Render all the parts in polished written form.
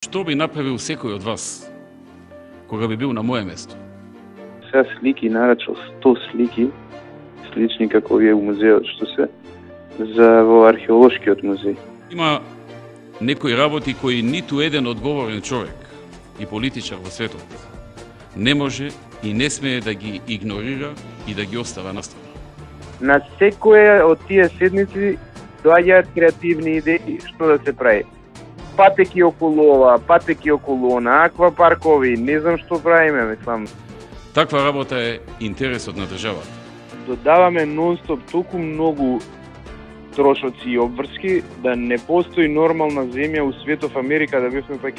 Што би направил секој од вас кога би бил на моје место? Сега слики, нарачал 100 слики, слични како овие у музеот што се за во археолошкиот музеј. Има некои работи кои ниту еден одговорен човек и политичар во светот не може и не смее да ги игнорира и да ги остава настрана. На секоја од тие седмици доаѓаат креативни идеи што да се прави. Патеки околу ова, патеки околу она, аквапаркови, не знам што правиме, мислам. Таква работа е интересот на државата. Додаваме нон-стоп толку многу трошоци и обврски да не постои нормална земја у светов. Америка да бевме па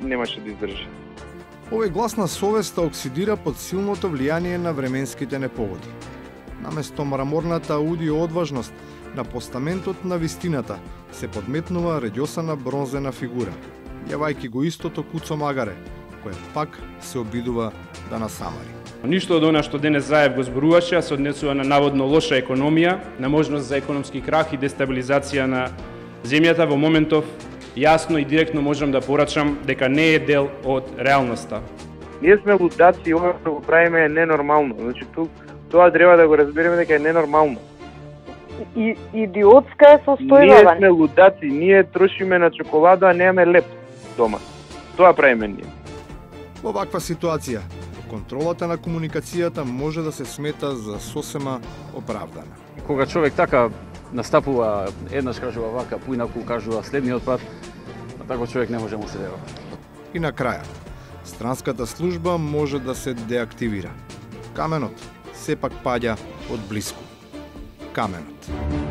немаше да издржи. Овој глас на совеста оксидира под силното влијание на временските непогоди. Наместо мраморната аудио одважност, на постаментот на вистината се подметнува редјосана бронзена фигура, јавајќи го истото куцо магаре, кое пак се обидува да насамари. Ништо од она што денес Заев го зборуваше се однесува на наводно лоша економија, на можност за економски крах и дестабилизација на земјата. Во моментов јасно и директно можам да порачам дека не е дел од реалноста. Ние сме лудаци и ова што го правиме е ненормално. Значи тоа треба да го разбереме дека е ненормално. Идиотска е состојба. Ние сме лудаци, ние трошиме на чоколада, а немаме леп дома. Тоа правиме ние. Во ваква ситуација, контролата на комуникацијата може да се смета за сосема оправдана. Кога човек така настапува, еднаш кажува вака, поинаку кажува следниот пат, тако човек не може му се верува. И на краја, странската служба може да се деактивира. Каменот сепак паѓа од блиску. Каменот.